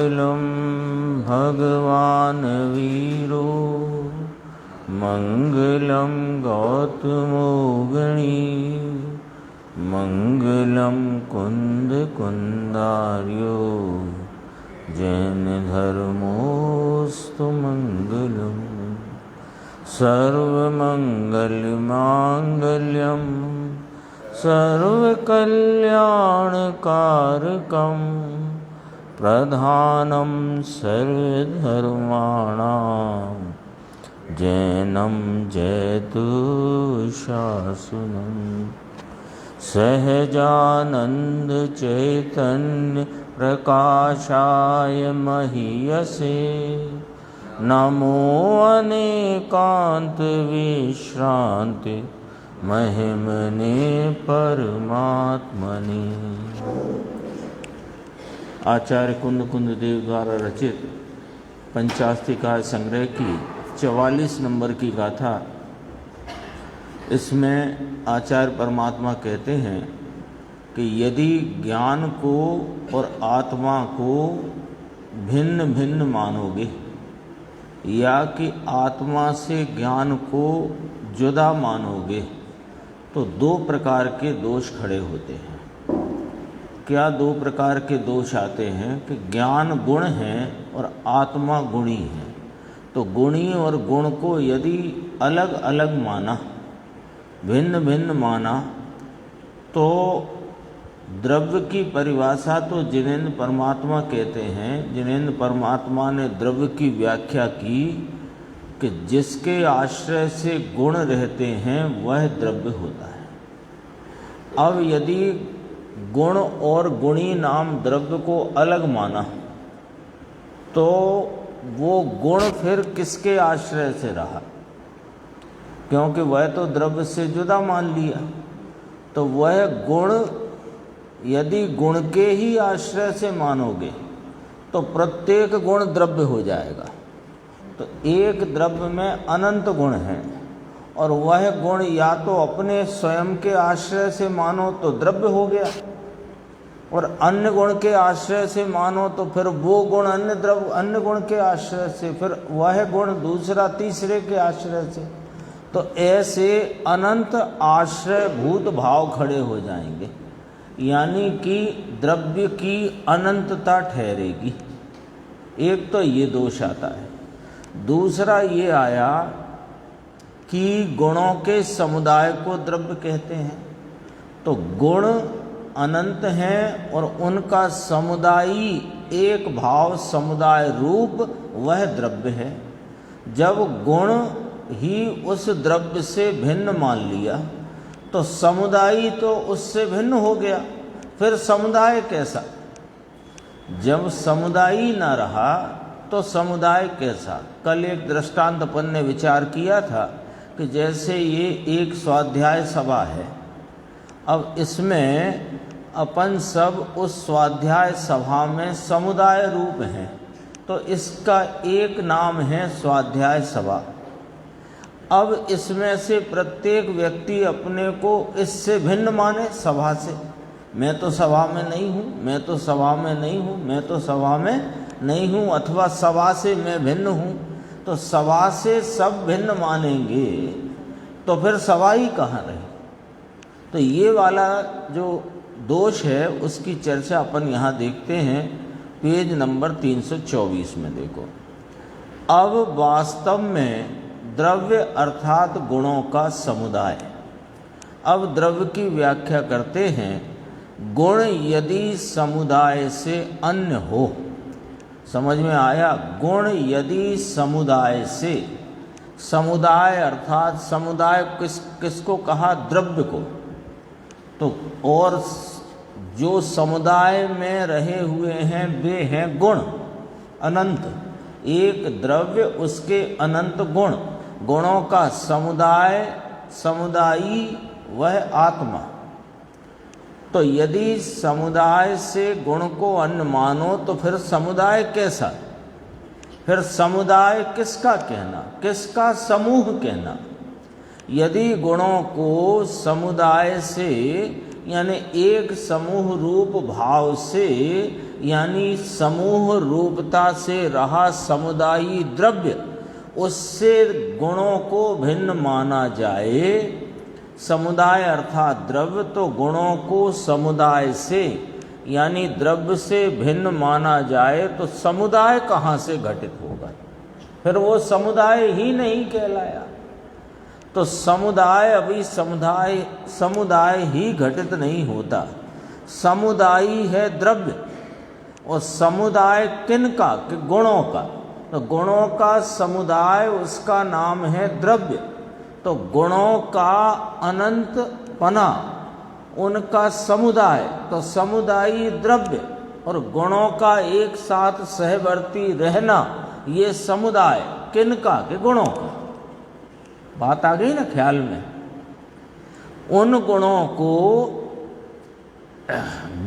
मंगलम भगवान वीरो मंगलम गौतमो गणी मंगलम कुंद कुंदार्यो जैन धर्मोस्तु मंगलम सर्वमंगलमांगल्यम सर्वकल्याणकारकं प्रधानं सर्वधर्माणां जैनं जयतु शासनं सहजानंद चैतन्य प्रकाशाय महीयसे नमो अनेकांत विश्रांति महिमने परमात्मने। आचार्य कुंद कुंद देव द्वारा रचित पंचास्तिकाय संग्रह की 44 नंबर की गाथा। इसमें आचार्य परमात्मा कहते हैं कि यदि ज्ञान को और आत्मा को भिन्न भिन्न मानोगे या कि आत्मा से ज्ञान को जुदा मानोगे तो दो प्रकार के दोष खड़े होते हैं। क्या दो प्रकार के दोष आते हैं कि ज्ञान गुण है और आत्मा गुणी है। तो गुणी और गुण को यदि अलग अलग माना, भिन्न भिन्न माना, तो द्रव्य की परिभाषा तो जिनेन्द्र परमात्मा कहते हैं। जिनेन्द्र परमात्मा ने द्रव्य की व्याख्या की कि जिसके आश्रय से गुण रहते हैं वह द्रव्य होता है। अब यदि गुण और गुणी नाम द्रव्य को अलग माना तो वो गुण फिर किसके आश्रय से रहा, क्योंकि वह तो द्रव्य से जुदा मान लिया। तो वह गुण यदि गुण के ही आश्रय से मानोगे तो प्रत्येक गुण द्रव्य हो जाएगा। तो एक द्रव्य में अनंत गुण हैं और वह गुण या तो अपने स्वयं के आश्रय से मानो तो द्रव्य हो गया और अन्य गुण के आश्रय से मानो तो फिर वो गुण अन्य द्रव्य, अन्य गुण के आश्रय से, फिर वह गुण दूसरा तीसरे के आश्रय से। तो ऐसे अनंत आश्रय भूत भाव खड़े हो जाएंगे, यानी कि द्रव्य की अनंतता ठहरेगी। एक तो ये दोष आता है। दूसरा ये आया कि गुणों के समुदाय को द्रव्य कहते हैं। तो गुण अनंत हैं और उनका समुदायी एक भाव समुदाय रूप वह द्रव्य है। जब गुण ही उस द्रव्य से भिन्न मान लिया तो समुदायी तो उससे भिन्न हो गया, फिर समुदाय कैसा? जब समुदायी न रहा तो समुदाय कैसा? कल एक दृष्टांत अपन ने विचार किया था कि जैसे ये एक स्वाध्याय सभा है, अब इसमें अपन सब उस स्वाध्याय सभा में समुदाय रूप हैं, तो इसका एक नाम है स्वाध्याय सभा। अब इसमें से प्रत्येक व्यक्ति अपने को इससे भिन्न माने सभा से। मैं तो सभा में नहीं हूँ, मैं तो सभा में नहीं हूँ, मैं तो सभा में नहीं हूँ, अथवा सभा से मैं भिन्न हूँ। तो सभा से सब भिन्न मानेंगे तो फिर सभा ही कहाँ रही? तो ये वाला जो दोष है उसकी चर्चा अपन यहाँ देखते हैं पेज नंबर 324 में। देखो, अब वास्तव में द्रव्य अर्थात गुणों का समुदाय। अब द्रव्य की व्याख्या करते हैं, गुण यदि समुदाय से अन्य हो। समझ में आया? गुण यदि समुदाय से, समुदाय अर्थात समुदाय किसको कहा? द्रव्य को। तो और जो समुदाय में रहे हुए हैं वे हैं गुण अनंत। एक द्रव्य उसके अनंत गुण, गुणों का समुदाय, समुदायी वह आत्मा। तो यदि समुदाय से गुण को अन्य मानो तो फिर समुदाय कैसा? फिर समुदाय किसका कहना, किसका समूह कहना? यदि गुणों को समुदाय से यानी एक समूह रूप भाव से यानी समूह रूपता से रहा समुदायी द्रव्य, उससे गुणों को भिन्न माना जाए। समुदाय अर्थात द्रव्य, तो गुणों को समुदाय से यानी द्रव्य से भिन्न माना जाए तो समुदाय कहाँ से घटित होगा? फिर वो समुदाय ही नहीं कहलाया। तो समुदाय अभी समुदाय ही घटित नहीं होता। समुदायी है द्रव्य, और समुदाय किनका? कि गुणों का। तो गुणों का समुदाय, उसका नाम है द्रव्य। तो गुणों का अनंत पना, उनका समुदाय, तो समुदायी द्रव्य, और गुणों का एक साथ सहवर्ती रहना, ये समुदाय किनका? के गुणों का। बात आ गई ना ख्याल में? उन गुणों को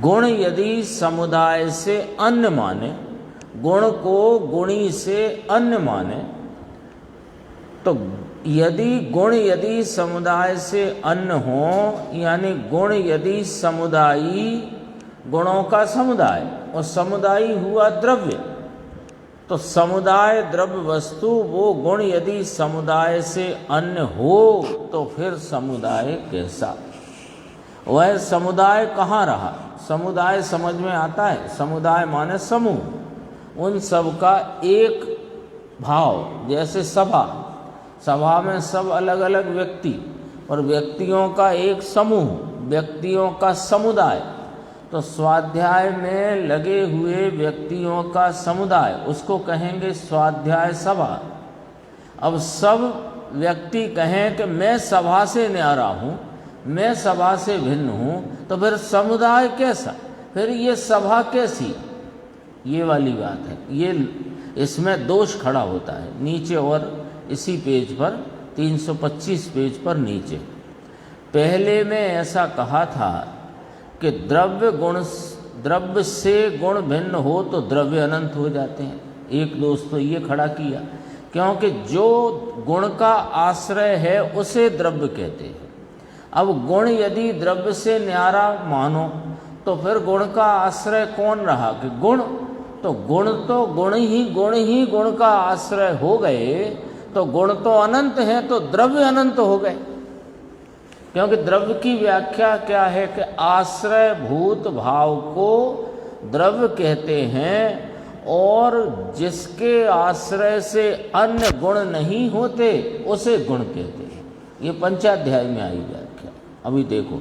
गुण यदि समुदाय से अन्य माने, गुण को गुणी से अन्य माने, तो यदि समुदाय से अन्य हो, यानी गुण यदि समुदायी, गुणों का समुदाय, और समुदायी हुआ द्रव्य, तो समुदाय द्रव्य वस्तु, वो गुण यदि समुदाय से अन्य हो तो फिर समुदाय कैसा? वह समुदाय कहाँ रहा? समुदाय समझ में आता है? समुदाय माने समूह, उन सब का एक भाव। जैसे सभा में सब अलग अलग व्यक्ति, और व्यक्तियों का एक समूह, व्यक्तियों का समुदाय। तो स्वाध्याय में लगे हुए व्यक्तियों का समुदाय, उसको कहेंगे स्वाध्याय सभा। अब सब व्यक्ति कहें कि मैं सभा से न्यारा हूँ, मैं सभा से भिन्न हूँ, तो फिर समुदाय कैसा? फिर ये सभा कैसी? ये वाली बात है। ये इसमें दोष खड़ा होता है नीचे, और इसी पेज पर 325 पेज पर नीचे। पहले में ऐसा कहा था कि द्रव्य से गुण भिन्न हो तो द्रव्य अनंत हो जाते हैं। एक दोस्त तो ये खड़ा किया, क्योंकि जो गुण का आश्रय है उसे द्रव्य कहते हैं। अब गुण यदि द्रव्य से न्यारा मानो, तो फिर गुण का आश्रय कौन रहा? कि गुण। तो गुण ही गुण का आश्रय हो गए, तो गुण तो अनंत है, तो द्रव्य अनंत हो गए। क्योंकि द्रव्य की व्याख्या क्या है? कि आश्रय भूत भाव को द्रव्य कहते हैं, और जिसके आश्रय से अन्य गुण नहीं होते उसे गुण कहते हैं। ये पंचाध्याय में आई व्याख्या। अभी देखो,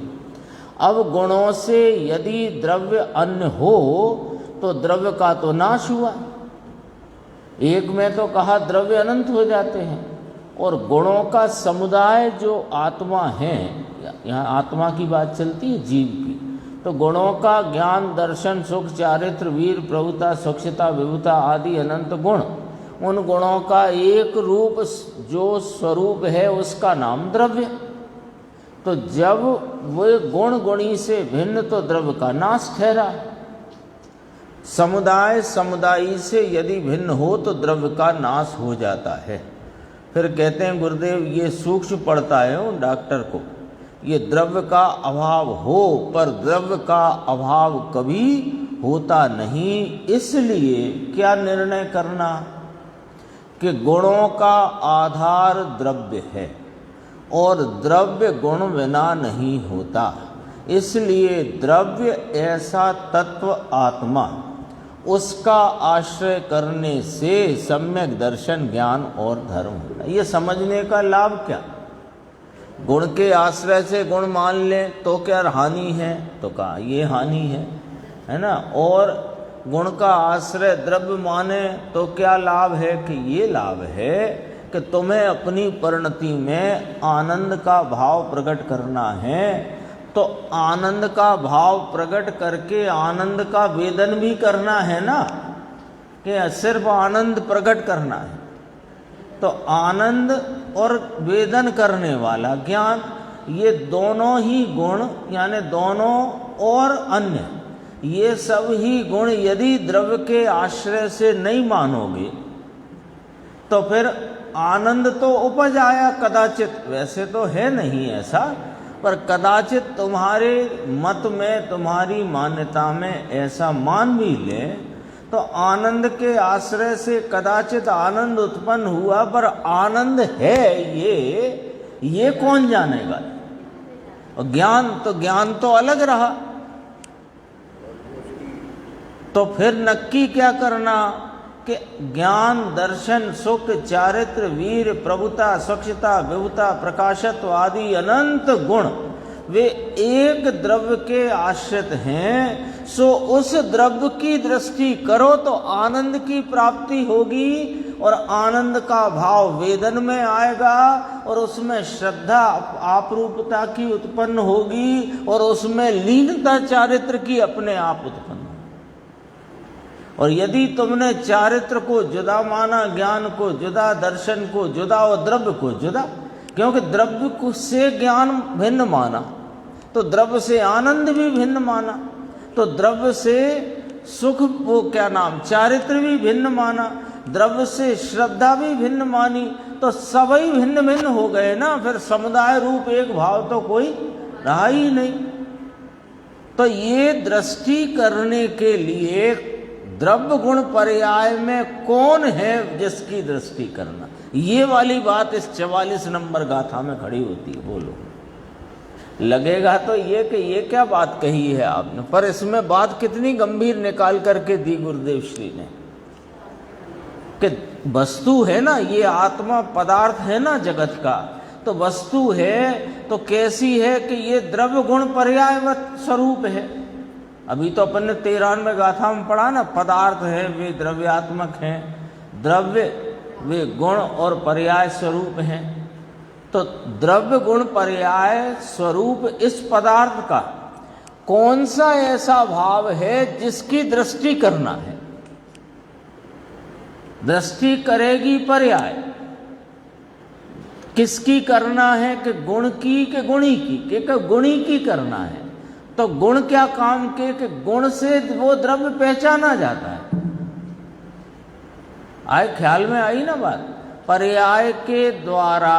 अब गुणों से यदि द्रव्य अन्य हो तो द्रव्य का तो नाश हुआ। एक में तो कहा द्रव्य अनंत हो जाते हैं, और गुणों का समुदाय जो आत्मा है, यहाँ आत्मा की बात चलती है, जीव की, तो गुणों का ज्ञान, दर्शन, सुख, चारित्र, वीर, प्रभुता, स्वच्छता, विभुता आदि अनंत गुण, उन गुणों का एक रूप जो स्वरूप है उसका नाम द्रव्य। तो जब वे गुण गुणी से भिन्न, तो द्रव्य का नाश ठहरा। समुदाय समुदायी से यदि भिन्न हो तो द्रव्य का नाश हो जाता है। फिर कहते हैं गुरुदेव, ये सूक्ष्म पड़ता है डॉक्टर को, ये द्रव्य का अभाव हो, पर द्रव्य का अभाव कभी होता नहीं। इसलिए क्या निर्णय करना कि गुणों का आधार द्रव्य है, और द्रव्य गुण बिना नहीं होता। इसलिए द्रव्य ऐसा तत्व आत्मा, उसका आश्रय करने से सम्यक दर्शन, ज्ञान और धर्म होता। ये समझने का लाभ क्या? गुण के आश्रय से गुण मान लें तो क्या हानि है? तो कहा ये हानि है ना। और गुण का आश्रय द्रव्य माने तो क्या लाभ है? कि ये लाभ है कि तुम्हें अपनी परिणति में आनंद का भाव प्रकट करना है, तो आनंद का भाव प्रकट करके आनंद का वेदन भी करना है ना, कि सिर्फ आनंद प्रकट करना है। तो आनंद और वेदन करने वाला ज्ञान, ये दोनों ही गुण, यानी दोनों और अन्य, ये सब ही गुण यदि द्रव्य के आश्रय से नहीं मानोगे तो फिर आनंद तो उपज आया कदाचित, वैसे तो है नहीं ऐसा, पर कदाचित तुम्हारे मत में, तुम्हारी मान्यता में ऐसा मान भी ले तो आनंद के आश्रय से कदाचित आनंद उत्पन्न हुआ, पर आनंद है ये कौन जानेगा। और ज्ञान तो अलग रहा। तो फिर नक्की क्या करना कि ज्ञान, दर्शन, सुख, चारित्र, वीर, प्रभुता, स्वच्छता, विभुता, प्रकाशत्व आदि अनंत गुण वे एक द्रव्य के आश्रित हैं। सो उस द्रव्य की दृष्टि करो तो आनंद की प्राप्ति होगी और आनंद का भाव वेदन में आएगा और उसमें श्रद्धा आपरूपता की उत्पन्न होगी और उसमें लीनता चारित्र की अपने आप उत्पन्न। और यदि तुमने चारित्र को जुदा माना, ज्ञान को जुदा, दर्शन को जुदा और द्रव्य को जुदा, क्योंकि द्रव्य से ज्ञान भिन्न माना तो द्रव्य से आनंद भी भिन्न माना, तो द्रव्य से सुख, वो क्या नाम, चारित्र भी भिन्न माना, द्रव्य से श्रद्धा भी भिन्न मानी, तो सभी भिन्न भिन्न हो गए ना। फिर समुदाय रूप एक भाव तो कोई रहा ही नहीं। तो ये दृष्टि करने के लिए द्रव्य गुण पर्याय में कौन है जिसकी दृष्टि करना, ये वाली बात इस 44 नंबर गाथा में खड़ी होती है। बोलो, लगेगा तो ये क्या बात कही है आपने, पर इसमें बात कितनी गंभीर निकाल करके दी गुरुदेव श्री ने कि वस्तु है ना, ये आत्मा पदार्थ है ना जगत का, तो वस्तु है तो कैसी है कि ये द्रव्य गुण पर्यायवत स्वरूप है। अभी तो अपन ने 93 गाथा में पढ़ा ना, पदार्थ है वे द्रव्यात्मक हैं, द्रव्य वे गुण और पर्याय स्वरूप हैं। तो द्रव्य गुण पर्याय स्वरूप इस पदार्थ का कौन सा ऐसा भाव है जिसकी दृष्टि करना है। दृष्टि करेगी पर्याय, किसकी करना है कि गुण की कि गुणी की, कि गुणी की करना है। तो गुण क्या काम के कि गुण से वो द्रव्य पहचाना जाता है। आए ख्याल में आई ना बात। पर्याय के द्वारा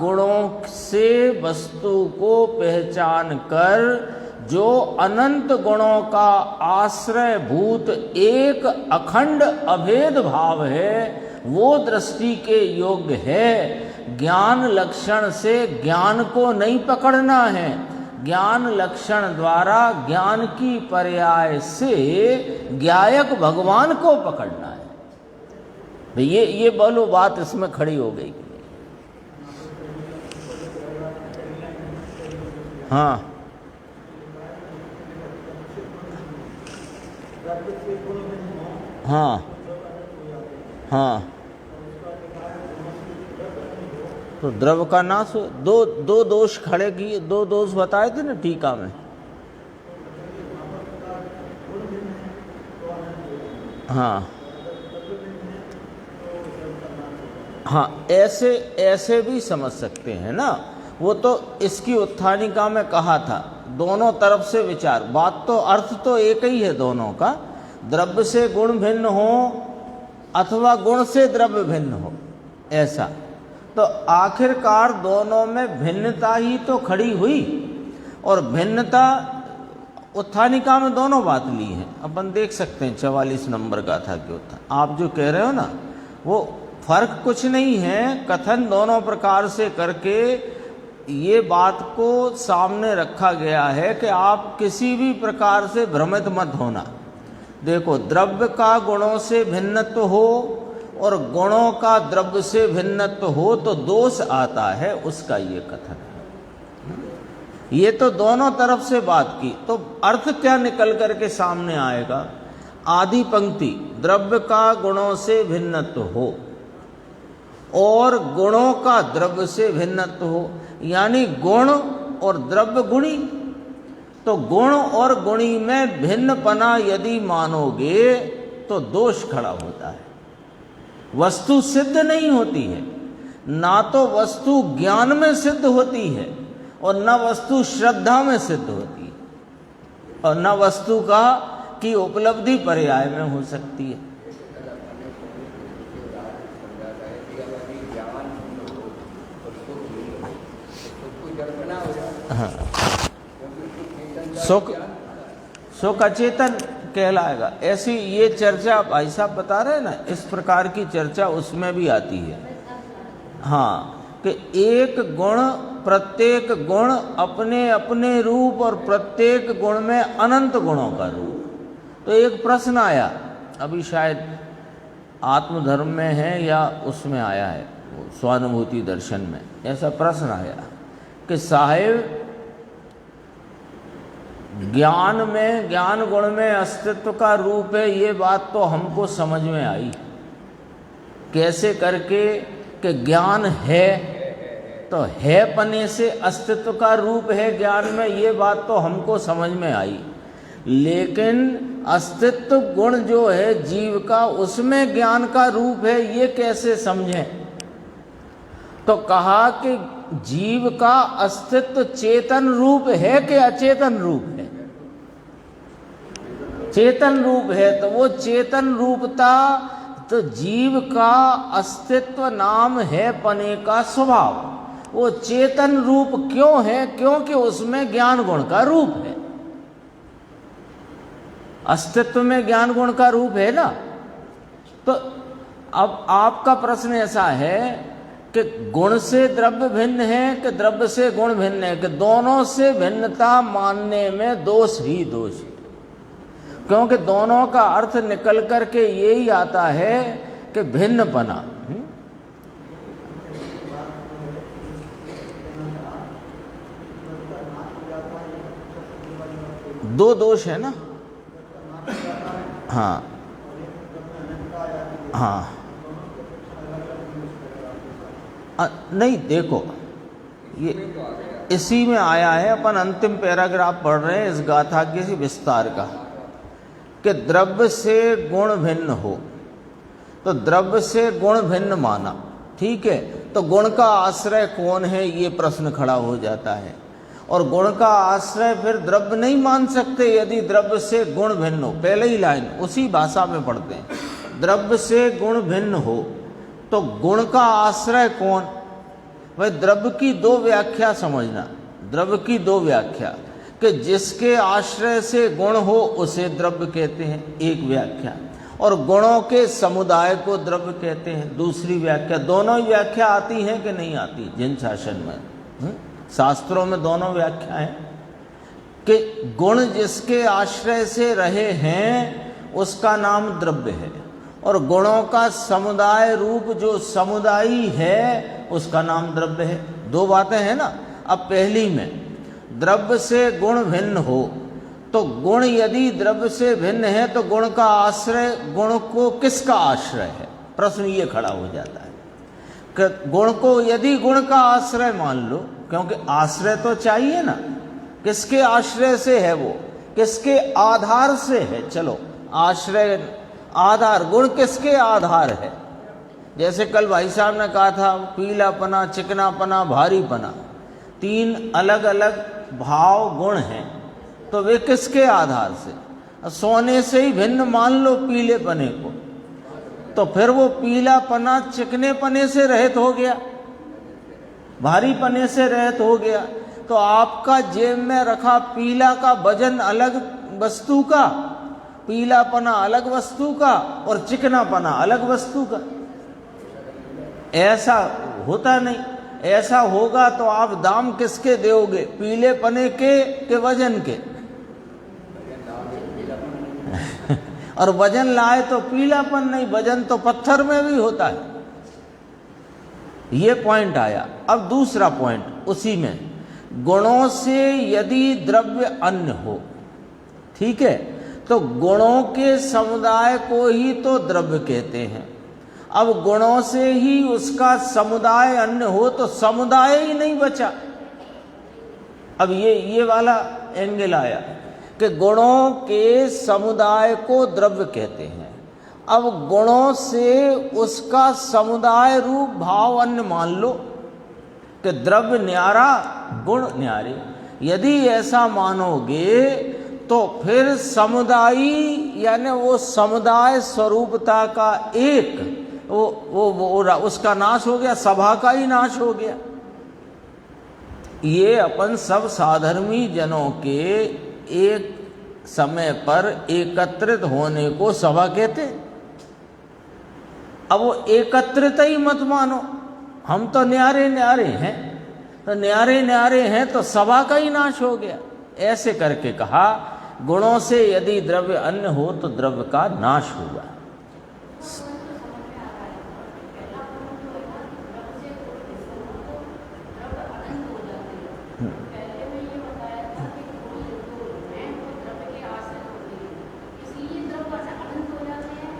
गुणों से वस्तु को पहचान कर जो अनंत गुणों का आश्रय भूत एक अखंड अभेद भाव है, वो दृष्टि के योग्य है। ज्ञान लक्षण से ज्ञान को नहीं पकड़ना है, ज्ञान लक्षण द्वारा ज्ञान की पर्याय से ज्ञायक भगवान को पकड़ना है। ये बोलो बात इसमें खड़ी हो गई। हाँ हाँ हाँ, तो द्रव्य का नाश हो। दो दोष खड़े किए, दो दोष बताए थे ना टीका में। हाँ हाँ, ऐसे भी समझ सकते हैं ना। वो तो इसकी उत्थानिका में कहा था, दोनों तरफ से विचार। बात तो अर्थ तो एक ही है दोनों का, द्रव्य से गुण भिन्न हो अथवा गुण से द्रव्य भिन्न हो, ऐसा। तो आखिरकार दोनों में भिन्नता ही तो खड़ी हुई। और भिन्नता उत्थानिका में दोनों बात ली है, अपन देख सकते हैं 44 नंबर गाथा के उत्थान। आप जो कह रहे हो ना, वो फर्क कुछ नहीं है, कथन दोनों प्रकार से करके ये बात को सामने रखा गया है कि आप किसी भी प्रकार से भ्रमित मत होना। देखो, द्रव्य का गुणों से भिन्नत्व हो और गुणों का द्रव्य से भिन्नत्व हो तो दोष आता है, उसका ये कथन है। ये तो दोनों तरफ से बात की, तो अर्थ क्या निकल करके सामने आएगा। आदि पंक्ति, द्रव्य का गुणों से भिन्नत्व हो और गुणों का द्रव्य से भिन्नत्व हो, यानी गुण और द्रव्य गुणी। तो गुण और गुणी में भिन्नपना यदि मानोगे तो दोष खड़ा होता है, वस्तु सिद्ध नहीं होती है। ना तो वस्तु ज्ञान में सिद्ध होती है और न वस्तु श्रद्धा में सिद्ध होती है, और न वस्तु का की उपलब्धि पर्याय में हो सकती है। हाँ, सुख सुख अचेतन कहलाएगा। ऐसी ये चर्चा भाई साहब बता रहे हैं ना, इस प्रकार की चर्चा उसमें भी आती है। हाँ, कि एक गुण, प्रत्येक गुण अपने अपने रूप और प्रत्येक गुण में अनंत गुणों का रूप। तो एक प्रश्न आया, अभी शायद आत्मधर्म में है या उसमें आया है, स्वानुभूति दर्शन में ऐसा प्रश्न आया कि साहेब ज्ञान में, ज्ञान गुण में अस्तित्व का रूप है, ये बात तो हमको समझ में आई कैसे करके कि ज्ञान है तो है पने से अस्तित्व का रूप है ज्ञान में, ये बात तो हमको समझ में आई। लेकिन अस्तित्व गुण जो है जीव का, उसमें ज्ञान का रूप है, ये कैसे समझें? तो कहा कि जीव का अस्तित्व चेतन रूप है कि अचेतन रूप है? चेतन रूप है। तो वो चेतन रूपता, तो जीव का अस्तित्व नाम है पने का स्वभाव। वो चेतन रूप क्यों है? क्योंकि उसमें ज्ञान गुण का रूप है। अस्तित्व में ज्ञान गुण का रूप है ना। तो अब आपका प्रश्न ऐसा है कि गुण से द्रव्य भिन्न है कि द्रव्य से गुण भिन्न है, कि दोनों से भिन्नता मानने में दोष ही दोष है। क्योंकि दोनों का अर्थ निकल करके यही आता है कि भिन्नपना। दो दोष है ना। हाँ हाँ, नहीं देखो, ये इसी में आया है, अपन अंतिम पैराग्राफ पढ़ रहे हैं इस गाथा के विस्तार का, कि द्रव्य से गुण भिन्न हो। तो द्रव्य से गुण भिन्न माना, ठीक है, तो गुण का आश्रय कौन है, ये प्रश्न खड़ा हो जाता है। और गुण का आश्रय फिर द्रव्य नहीं मान सकते यदि द्रव्य से गुण भिन्न हो। पहले ही लाइन उसी भाषा में पढ़ते हैं, द्रव्य से गुण भिन्न हो तो गुण का आश्रय कौन? भाई द्रव्य की दो व्याख्या समझना, द्रव्य की दो व्याख्या, कि जिसके आश्रय से गुण हो उसे द्रव्य कहते हैं, एक व्याख्या, और गुणों के समुदाय को द्रव्य कहते हैं, दूसरी व्याख्या। दोनों ही व्याख्या आती हैं कि नहीं आती जिन शासन में? शास्त्रों में दोनों व्याख्या है कि गुण जिसके आश्रय से रहे हैं उसका नाम द्रव्य है, और गुणों का समुदाय रूप जो समुदायी है उसका नाम द्रव्य है। दो बातें हैं ना। अब पहली में द्रव्य से गुण भिन्न हो, तो गुण यदि द्रव्य से भिन्न है तो गुण का आश्रय, गुण को किसका आश्रय है? प्रश्न ये खड़ा हो जाता है कि गुण को यदि गुण का आश्रय मान लो, क्योंकि आश्रय तो चाहिए ना, किसके आश्रय से है वो, किसके आधार से है? चलो आश्रय, आधार, गुण किसके आधार है? जैसे कल भाई साहब ने कहा था, पीलापना, चिकनापना, भारीपना, तीन अलग अलग भाव गुण हैं, तो वे किसके आधार से? सोने से ही भिन्न मान लो पीलेपने को, तो फिर वो पीलापना चिकनेपने से रहित हो गया, भारीपने से रहित हो गया। तो आपका जेब में रखा पीला का वजन अलग वस्तु का, पीलापना अलग वस्तु का, और चिकनापना अलग वस्तु का। ऐसा होता नहीं। ऐसा होगा तो आप दाम किसके दोगे? पीलेपने के वजन के? और वजन लाए तो पीलापन नहीं, वजन तो पत्थर में भी होता है। ये पॉइंट आया। अब दूसरा पॉइंट उसी में, गुणों से यदि द्रव्य अन्य हो, ठीक है, तो गुणों के समुदाय को ही तो द्रव्य कहते हैं। अब गुणों से ही उसका समुदाय अन्य हो तो समुदाय ही नहीं बचा। अब ये वाला एंगल आया कि गुणों के समुदाय को द्रव्य कहते हैं। अब गुणों से उसका समुदाय रूप भाव अन्य मान लो कि द्रव्य न्यारा, गुण न्यारे। यदि ऐसा मानोगे तो फिर समुदायी, यानी वो समुदाय स्वरूपता का एक वो उसका नाश हो गया, सभा का ही नाश हो गया। ये अपन सब साधर्मी जनों के एक समय पर एकत्रित होने को सभा कहते। अब वो एकत्रित ही मत मानो, हम तो न्यारे न्यारे हैं, तो न्यारे न्यारे हैं तो सभा का ही नाश हो गया। ऐसे करके कहा गुणों से यदि द्रव्य अन्य हो तो द्रव्य का नाश हुआ।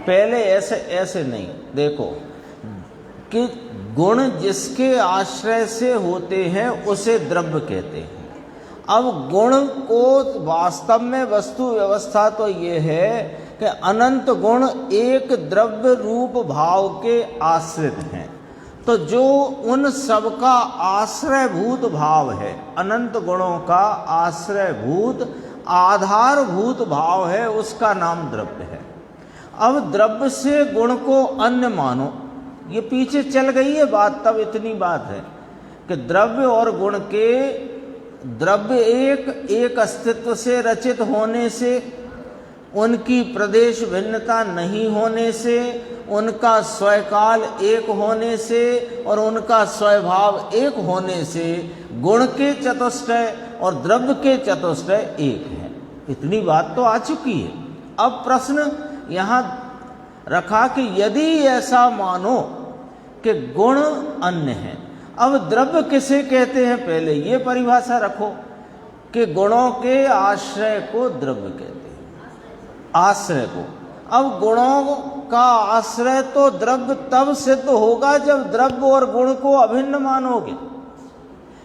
पहले ऐसे नहीं, देखो कि गुण जिसके आश्रय से होते हैं उसे द्रव्य कहते हैं। अब गुण को वास्तव में वस्तु व्यवस्था तो ये है कि अनंत गुण एक द्रव्य रूप भाव के आश्रित हैं, तो जो उन सब का आश्रयभूत भाव है, अनंत गुणों का आश्रयभूत आधारभूत भाव है, उसका नाम द्रव्य है। अब द्रव्य से गुण को अन्य मानो, ये पीछे चल गई है बात, तब इतनी बात है कि द्रव्य और गुण के, द्रव्य एक अस्तित्व से रचित होने से, उनकी प्रदेश भिन्नता नहीं होने से, उनका स्वकाल एक होने से और उनका स्वभाव एक होने से गुण के चतुष्टय और द्रव्य के चतुष्टय एक है। इतनी बात तो आ चुकी है। अब प्रश्न यहाँ रखा कि यदि ऐसा मानो कि गुण अन्य है, अब द्रव्य किसे कहते हैं, पहले ये परिभाषा रखो कि गुणों के आश्रय को द्रव्य कहते हैं, आश्रय को। अब गुणों का आश्रय तो द्रव्य तब सिद्ध होगा जब द्रव्य और गुण को अभिन्न मानोगे।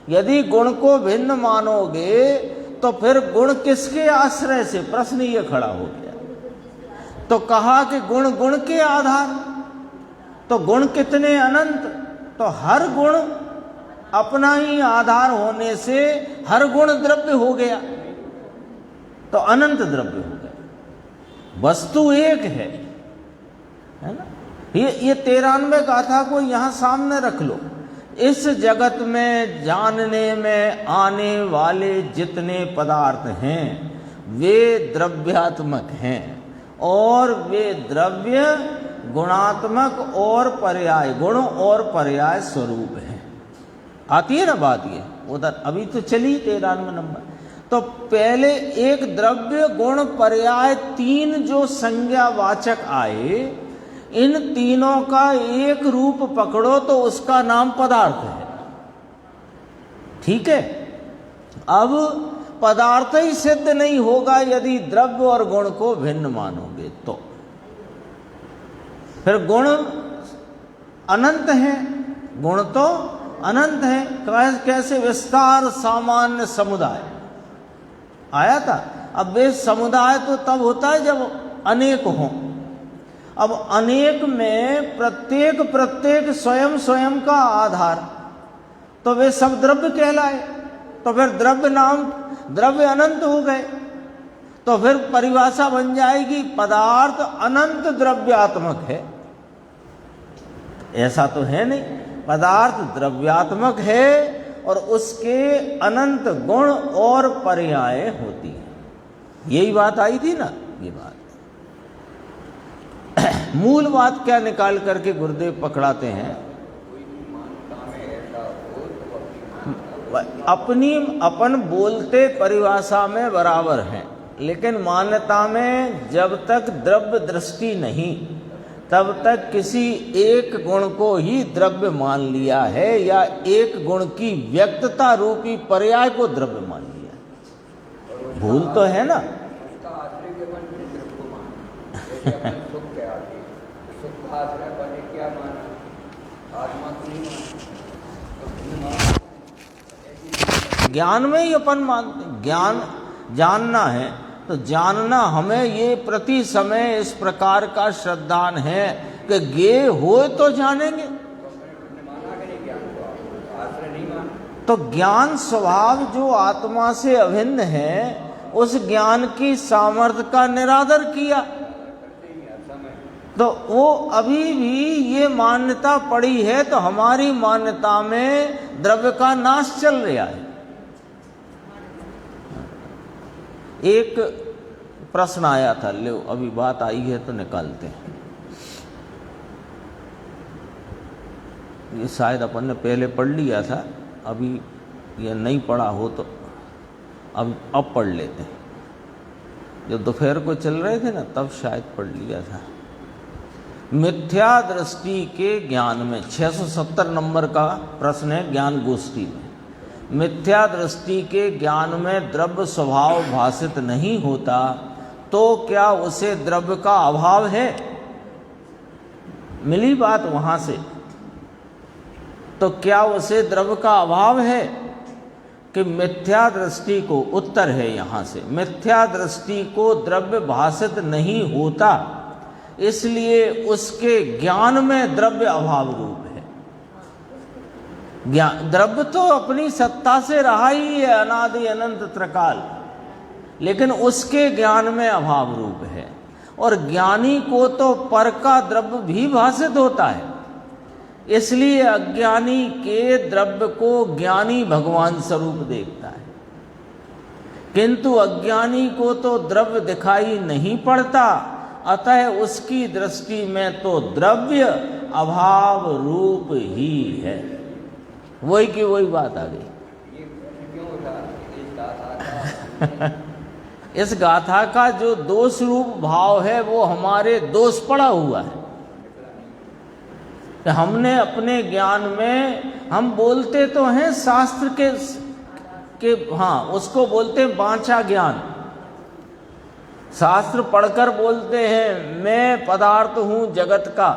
यदि गुण को भिन्न मानोगे तो फिर गुण किसके आश्रय से, प्रश्न ये खड़ा हो गया। तो कहा कि गुण गुण के आधार, तो गुण कितने, अनंत, तो हर गुण अपना ही आधार होने से हर गुण द्रव्य हो गया, तो अनंत द्रव्य हो गया। वस्तु एक है ना। ये 93 गाथा को यहाँ सामने रख लो। इस जगत में जानने में आने वाले जितने पदार्थ हैं वे द्रव्यात्मक हैं और वे द्रव्य गुणात्मक और पर्याय, गुण और पर्याय स्वरूप है। आती है ना बात ये, उधर अभी तो चली 93 नंबर। तो पहले एक द्रव्य गुण पर्याय तीन जो संज्ञावाचक आए, इन तीनों का एक रूप पकड़ो तो उसका नाम पदार्थ है। ठीक है। अब पदार्थ ही सिद्ध नहीं होगा यदि द्रव्य और गुण को भिन्न मानोगे तो। फिर गुण अनंत है, गुण तो अनंत है। कैसे? विस्तार सामान्य समुदाय आया था। अब वे समुदाय तो तब होता है जब अनेक हों। अब अनेक में प्रत्येक प्रत्येक स्वयं स्वयं का आधार, तो वे सब द्रव्य कहलाए। तो फिर द्रव्य नाम, द्रव्य अनंत हो गए। तो फिर परिभाषा बन जाएगी पदार्थ अनंत द्रव्यात्मक है। ऐसा तो है नहीं, पदार्थ द्रव्यात्मक है और उसके अनंत गुण और पर्याय होती है। यही बात आई थी ना। ये बात मूल बात क्या निकाल करके गुरुदेव पकड़ाते हैं, अपन बोलते परिभाषा में बराबर हैं, लेकिन मान्यता में जब तक द्रव्य दृष्टि नहीं तब तक किसी एक गुण को ही द्रव्य मान लिया है या एक गुण की व्यक्तता रूपी पर्याय को द्रव्य मान लिया। भूल तो है ना। ज्ञान में ही अपन मानते, ज्ञान जानना है तो जानना हमें ये प्रति समय इस प्रकार का श्रद्धान है कि गे हो तो जानेंगे। तो ज्ञान स्वभाव जो आत्मा से अभिन्न है, उस ज्ञान की सामर्थ्य का निरादर किया, तो वो अभी भी ये मान्यता पड़ी है। तो हमारी मान्यता में द्रव्य का नाश चल रहा है। एक प्रश्न आया था, लो अभी बात आई है तो निकालते हैं। ये शायद अपन ने पहले पढ़ लिया था, अभी ये नहीं पढ़ा हो तो अब पढ़ लेते हैं। जब दोपहर को चल रहे थे ना तब शायद पढ़ लिया था। मिथ्या दृष्टि के ज्ञान में 670 नंबर का प्रश्न है ज्ञान गोष्ठी में। मिथ्या दृष्टि के ज्ञान में द्रव्य स्वभाव भाषित नहीं होता तो क्या उसे द्रव्य का अभाव है? मिली बात वहां से। तो क्या उसे द्रव्य का अभाव है कि मिथ्या दृष्टि को, उत्तर है यहां से, मिथ्या दृष्टि को द्रव्य भाषित नहीं होता इसलिए उसके ज्ञान में द्रव्य अभाव रूप है। ज्ञान द्रव्य तो अपनी सत्ता से रहा ही है अनादि अनंत त्रिकाल, लेकिन उसके ज्ञान में अभाव रूप है। और ज्ञानी को तो पर का द्रव्य भी भाषित होता है, इसलिए अज्ञानी के द्रव्य को ज्ञानी भगवान स्वरूप देखता है, किंतु अज्ञानी को तो द्रव्य दिखाई नहीं पड़ता, अतः उसकी दृष्टि में तो द्रव्य अभाव रूप ही है। वही की वही बात आ गई। इस गाथा का जो दोष रूप भाव है वो हमारे दोष पड़ा हुआ है। हमने अपने ज्ञान में, हम बोलते तो हैं शास्त्र के हाँ उसको बोलते हैं बांचा ज्ञान। शास्त्र पढ़कर बोलते हैं मैं पदार्थ हूँ जगत का,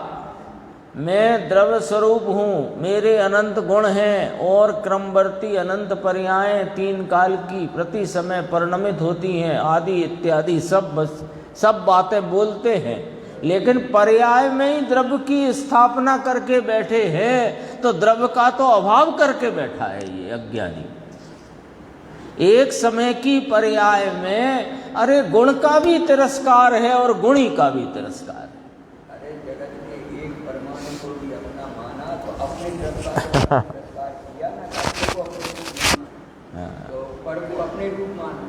मैं द्रव्य स्वरूप हूँ, मेरे अनंत गुण हैं और क्रमवर्ती अनंत पर्यायें तीन काल की प्रति समय परिणमित होती हैं आदि इत्यादि सब बातें बोलते हैं, लेकिन पर्याय में ही द्रव्य की स्थापना करके बैठे हैं, तो द्रव्य का तो अभाव करके बैठा है ये अज्ञानी। एक समय की पर्याय में अरे गुण का भी तिरस्कार है और गुणी का भी तिरस्कार है। अरे जगत में एक परमाणु को भी अपना माना तो अपने तिरस्कार किया ना, को अपने तो पर को अपने रूप माना।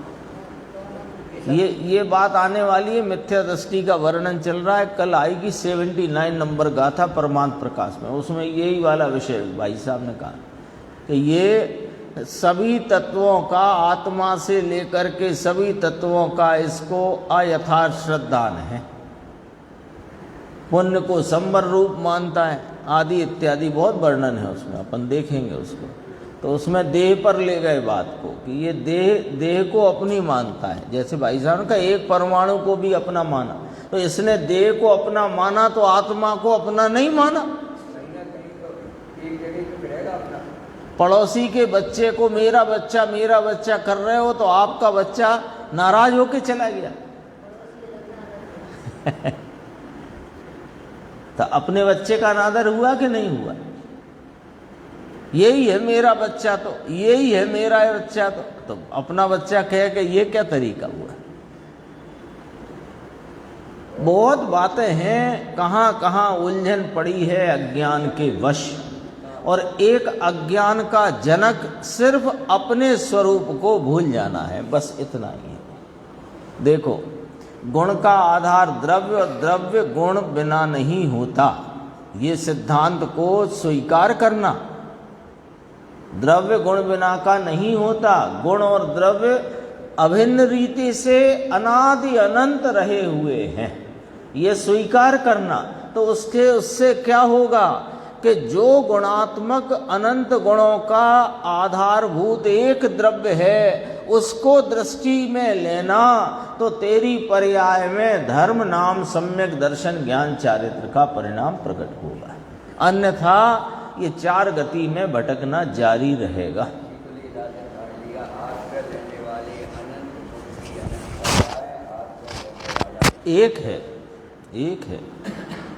ये बात आने वाली है। मिथ्या दृष्टि का वर्णन चल रहा है, कल आएगी 79 नंबर गाथा परमांत प्रकाश में, उसमें यही वाला विषय भाई साहब ने कहा कि ये सभी तत्वों का, आत्मा से लेकर के सभी तत्वों का इसको अयथार्थ श्रद्धान है, पुण्य को संवर रूप मानता है आदि इत्यादि बहुत वर्णन है उसमें, अपन देखेंगे उसको। तो उसमें देह पर ले गए बात को कि ये देह को अपनी मानता है, जैसे भाई साहब का एक परमाणु को भी अपना माना, तो इसने देह को अपना माना तो आत्मा को अपना नहीं माना। पड़ोसी के बच्चे को मेरा बच्चा कर रहे हो तो आपका बच्चा नाराज होके चला गया। तो अपने बच्चे का अनादर हुआ कि नहीं हुआ? यही है मेरा बच्चा, तो यही है मेरा बच्चा, तो अपना बच्चा कहे कि ये क्या तरीका हुआ? बहुत बातें हैं, कहाँ कहाँ उलझन पड़ी है अज्ञान के वश। और एक अज्ञान का जनक सिर्फ अपने स्वरूप को भूल जाना है, बस इतना ही है। देखो, गुण का आधार द्रव्य और द्रव्य गुण बिना नहीं होता, ये सिद्धांत को स्वीकार करना। द्रव्य गुण बिना का नहीं होता, गुण और द्रव्य अभिन्न रीति से अनादि अनंत रहे हुए हैं, ये स्वीकार करना। तो उससे क्या होगा कि जो गुणात्मक अनंत गुणों का आधारभूत एक द्रव्य है उसको दृष्टि में लेना, तो तेरी पर्याय में धर्म नाम सम्यक दर्शन ज्ञान चारित्र का परिणाम प्रकट होगा। अन्यथा ये चार गति में भटकना जारी रहेगा। एक है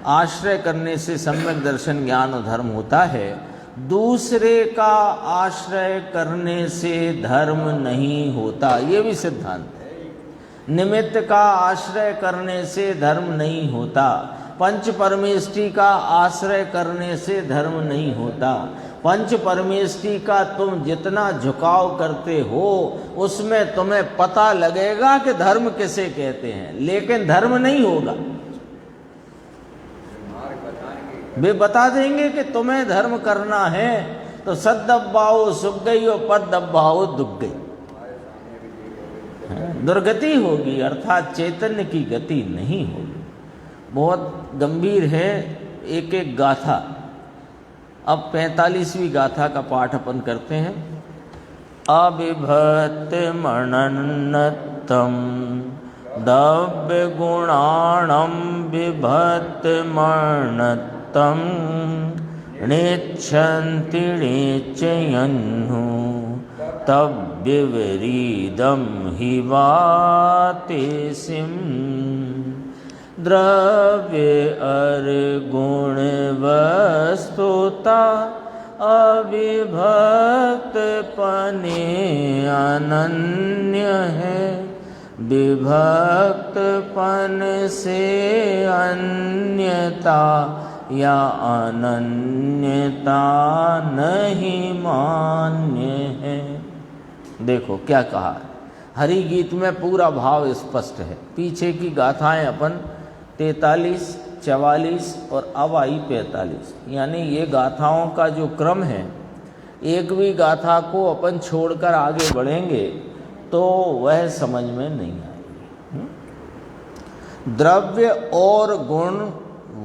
आश्रय करने से सम्यक दर्शन ज्ञान और धर्म होता है, दूसरे का आश्रय करने से धर्म नहीं होता, ये भी सिद्धांत है। निमित्त का आश्रय करने से धर्म नहीं होता, पंच परमेष्टि का आश्रय करने से धर्म नहीं होता। पंच परमेष्टि का तुम जितना झुकाव करते हो उसमें तुम्हें पता लगेगा कि धर्म किसे कहते हैं, लेकिन धर्म नहीं होगा। वे बता देंगे कि तुम्हें धर्म करना है तो सद दब्बाओ सुख गई और पद दब्बाओ दुख गई, दुर्गति होगी, अर्थात चैतन्य की गति नहीं होगी। बहुत गंभीर है एक एक गाथा। अब 45वीं गाथा का पाठ अपन करते हैं। अबिभक्त मणन्नतम दव्य गुणाणम बिभक्त मणत्तम नेच्छन्ति नेच्छयन्नु तब विवरीदम हि वातेसिम द्रव्य अर गुण वस्तुता अविभक्त पने अनन्य है, विभक्त पन से अन्यता या अनन्यता नहीं मान्य है। देखो क्या कहा, हरि गीत में पूरा भाव स्पष्ट है। पीछे की गाथाएं अपन 43, 44 और अब आई 45, यानी ये गाथाओं का जो क्रम है, एक भी गाथा को अपन छोड़कर आगे बढ़ेंगे तो वह समझ में नहीं आएगी। द्रव्य और गुण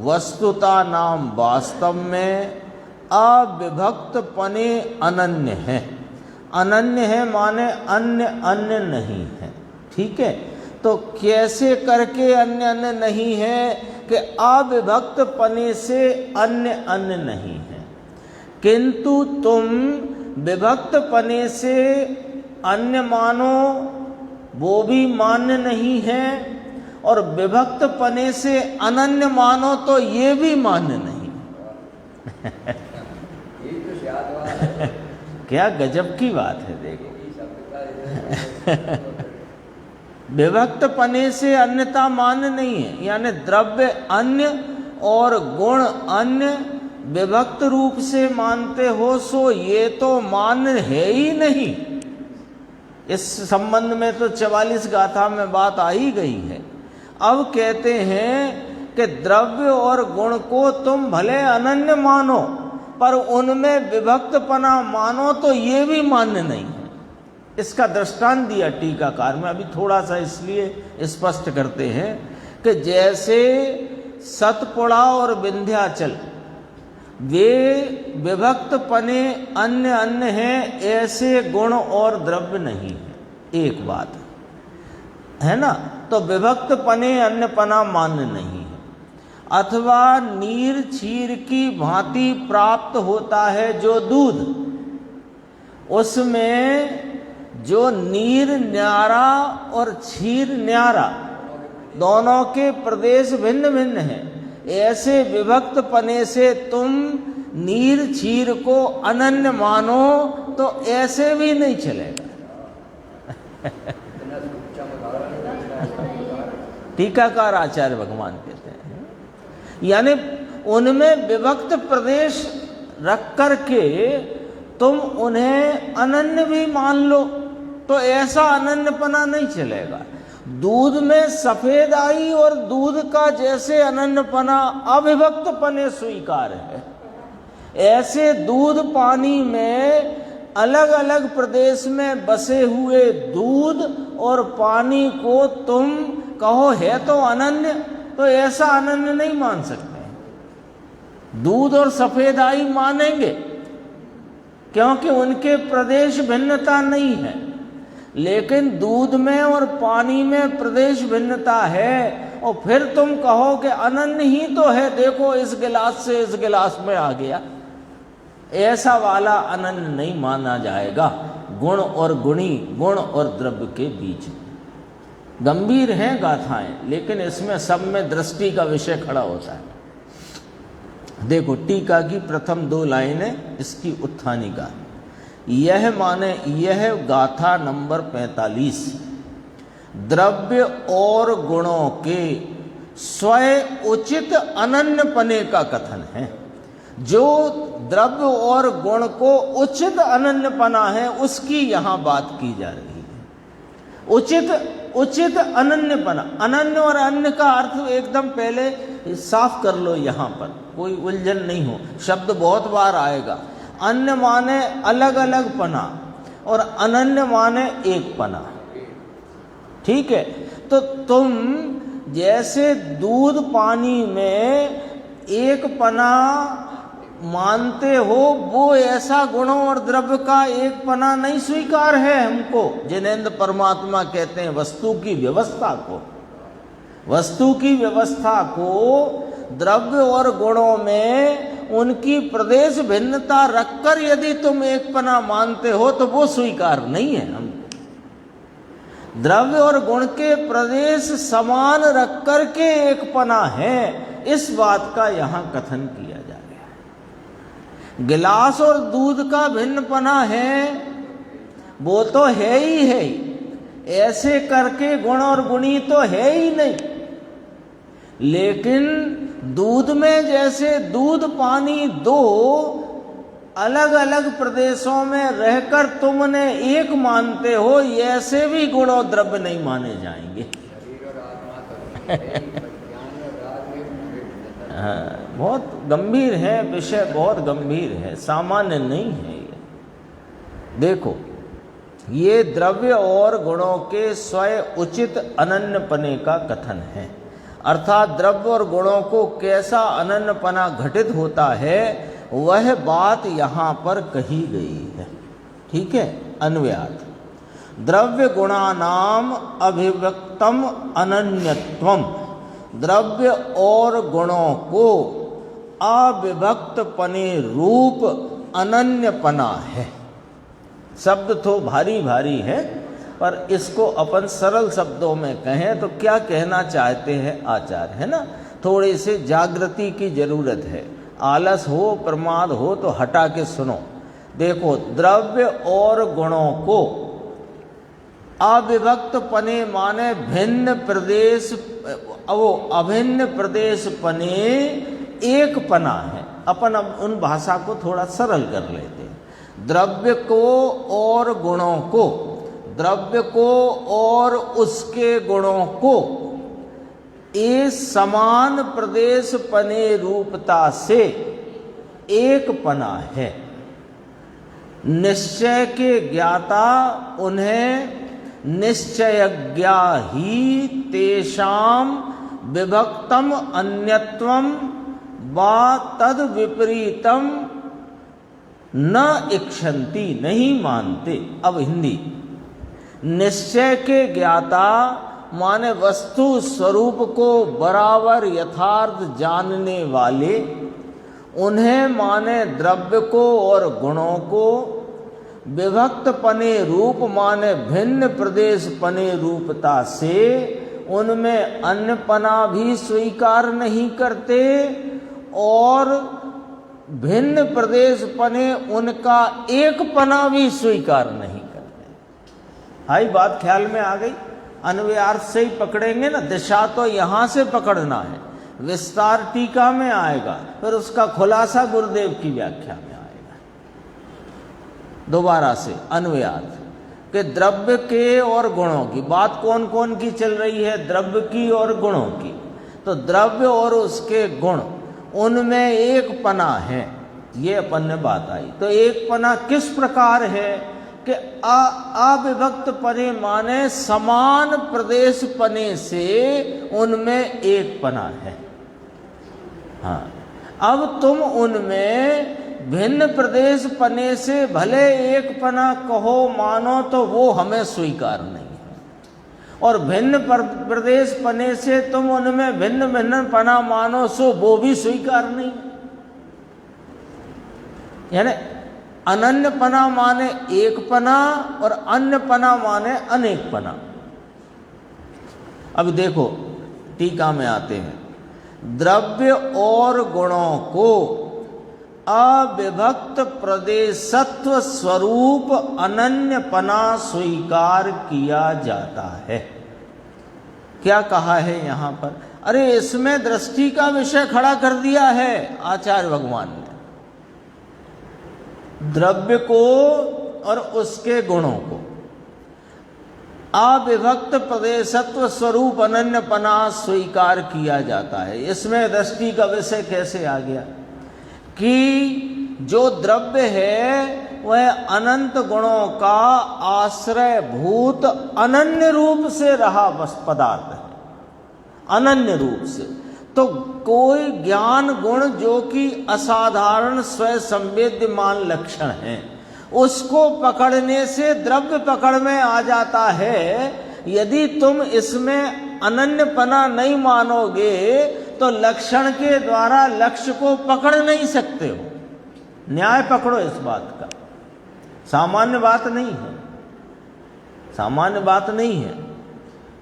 वस्तुता नाम वास्तव में अविभक्त पने अनन्य है। अनन्य है माने अन्य अन्य नहीं है, ठीक है। तो कैसे करके अन्य अन्य नहीं है कि अविभक्त पने से अन्य अन्य नहीं है, किंतु तुम विभक्त पने से अन्य मानो वो भी मान्य नहीं है, और विभक्त पने से अनन्य मानो तो ये भी मान्य नहीं। क्या गजब की बात है, देखो। विभक्त पने से अन्यता मान्य नहीं है, यानी द्रव्य अन्य और गुण अन्य विभक्त रूप से मानते हो, सो ये तो मान्य है ही नहीं। इस संबंध में तो 44 गाथा में बात आ ही गई है। अब कहते हैं कि द्रव्य और गुण को तुम भले अनन्य मानो, पर उनमें विभक्तपना मानो तो ये भी मान्य नहीं है। इसका दृष्टांत दिया टीकाकार में, अभी थोड़ा सा इसलिए स्पष्ट करते हैं कि जैसे सतपुड़ा और विंध्याचल वे विभक्त पने अन्य अन्य हैं, ऐसे गुण और द्रव्य नहीं है। एक बात है ना, तो विभक्त पने अन्य पना मान्य नहीं है। अथवा नीर क्षीर की भांति प्राप्त होता है जो दूध, उसमें जो नीर न्यारा और क्षीर न्यारा दोनों के प्रदेश भिन्न भिन्न हैं, ऐसे विभक्त पने से तुम नीर क्षीर को अनन्य मानो तो ऐसे भी नहीं चलेगा। टीकाकार आचार्य भगवान कहते हैं, यानी उनमें विभक्त प्रदेश रख करके तुम उन्हें अनन्य भी मान लो तो ऐसा अनन्यपना नहीं चलेगा। दूध में सफेद आई और दूध का जैसे अनन्यपना अविभक्त पने स्वीकार है, ऐसे दूध पानी में अलग अलग प्रदेश में बसे हुए दूध और पानी को तुम कहो है तो अनन्य, तो ऐसा अनन्य नहीं मान सकते। दूध और सफेद आई मानेंगे क्योंकि उनके प्रदेश भिन्नता नहीं है, लेकिन दूध में और पानी में प्रदेश भिन्नता है, और फिर तुम कहो कि अनन्य ही तो है, देखो इस गिलास से इस गिलास में आ गया, ऐसा वाला अनन्य नहीं माना जाएगा। गुण और गुणी, गुण और द्रव्य के बीच गंभीर हैं गाथाएं, लेकिन इसमें सब में दृष्टि का विषय खड़ा होता है। देखो टीका की प्रथम 2 लाइनें इसकी उत्थानिका। यह माने यह गाथा नंबर 45 द्रव्य और गुणों के स्वयं उचित अनन्यपने का कथन है। जो द्रव्य और गुण को उचित अनन्यपना है उसकी यहां बात की जा रही है। उचित अनन्यपना, अनन्य और अन्य का अर्थ एकदम पहले साफ कर लो, यहां पर कोई उलझन नहीं हो। शब्द बहुत बार आएगा। अन्य माने अलग अलग पना और अनन्य माने एक पना, ठीक है। तो तुम जैसे दूध पानी में एक पना मानते हो, वो ऐसा गुणों और द्रव्य का एक पना नहीं स्वीकार है हमको। जिनेंद्र परमात्मा कहते हैं वस्तु की व्यवस्था को, वस्तु की व्यवस्था को द्रव्य और गुणों में उनकी प्रदेश भिन्नता रखकर यदि तुम एक पना मानते हो तो वो स्वीकार नहीं है हमको। द्रव्य और गुण के प्रदेश समान रख कर के एक पना है, इस बात का यहां कथन किया जा गया। गिलास और दूध का भिन्न पना है, वो तो है ही है, ऐसे करके गुण और गुणी तो है ही नहीं। लेकिन दूध में जैसे दूध पानी दो अलग अलग प्रदेशों में रहकर तुमने एक मानते हो, ऐसे भी गुण और द्रव्य नहीं माने जाएंगे। बहुत गंभीर है विषय, बहुत गंभीर है, सामान्य नहीं है ये। देखो, ये द्रव्य और गुणों के स्वयं उचित अनन्यपने का कथन है। अर्थात द्रव्य और गुणों को कैसा अनन्यपना घटित होता है वह बात यहाँ पर कही गई है, ठीक है। अन्वयार्थ, द्रव्य गुणानाम अभिव्यक्तम अनन्यत्वम, द्रव्य और गुणों को अविभक्त पने रूप अनन्यपना है। शब्द तो भारी भारी है, पर इसको अपन सरल शब्दों में कहें तो क्या कहना चाहते हैं आचार्य, है ना। थोड़ी से जागृति की जरूरत है। आलस हो, प्रमाद हो तो हटा के सुनो। देखो, द्रव्य और गुणों को अविभक्त पने माने भिन्न प्रदेश, वो अभिन्न प्रदेश पने एक पना है। अपन अब उन भाषा को थोड़ा सरल कर लेते हैं। द्रव्य को और गुणों को, द्रव्य को और उसके गुणों को एक समान प्रदेश पने रूपता से एक पना है। निश्चय के ज्ञाता उन्हें निश्चयज्ञा ही तेषाम विभक्तम अन्यत्वम वा तद विपरीतम न इक्षन्ति, नहीं मानते। अब हिंदी, निश्चय के ज्ञाता माने वस्तु स्वरूप को बराबर यथार्थ जानने वाले, उन्हें माने द्रव्य को और गुणों को विभक्त पने रूप माने भिन्न प्रदेश पने रूपता से उनमें अन्यपना भी स्वीकार नहीं करते और भिन्न प्रदेश पने उनका एक पना भी स्वीकार नहीं करते। हाई बात ख्याल में आ गई। अन्वयार्थ से ही पकड़ेंगे ना, दिशा तो यहां से पकड़ना है, विस्तार टीका में आएगा, फिर उसका खुलासा गुरुदेव की व्याख्या में आएगा। दोबारा से अन्वयार्थ के द्रव्य के और गुणों की बात कौन कौन की चल रही है, द्रव्य की और गुणों की। तो द्रव्य और उसके गुण, उनमें एक पना है, ये अपन ने बात आई। तो एक पना किस प्रकार है कि अविभक्त पने माने समान प्रदेश पने से उनमें एक पना है। हाँ, अब तुम उनमें भिन्न प्रदेश पने से भले एक पना कहो मानो तो वो हमें स्वीकार नहीं है, और भिन्न प्रदेश पने से तुम उनमें भिन्न भिन्न पना मानो सो वो भी स्वीकार नहीं। यानी अनन्य पना माने एक पना और अन्य पना माने अनेक पना। अब देखो टीका में आते हैं, द्रव्य और गुणों को अविभक्त प्रदेशत्व स्वरूप अनन्यपना स्वीकार किया जाता है। क्या कहा है यहां पर? अरे इसमें दृष्टि का विषय खड़ा कर दिया है आचार्य भगवान ने, द्रव्य को और उसके गुणों को। अविभक्त प्रदेशत्व स्वरूप अनन्यपना स्वीकार किया जाता है। इसमें दृष्टि का विषय कैसे आ गया कि जो द्रव्य है वह अनंत गुणों का आश्रय भूत अनन्य रूप से रहा बस पदार्थ है, अनन्य रूप से। तो कोई ज्ञान गुण जो कि असाधारण स्वयं संवेद्यमान लक्षण है, उसको पकड़ने से द्रव्य पकड़ में आ जाता है। यदि तुम इसमें अनन्यपना नहीं मानोगे तो लक्षण के द्वारा लक्ष्य को पकड़ नहीं सकते हो। न्याय पकड़ो इस बात का, सामान्य बात नहीं है, सामान्य बात नहीं है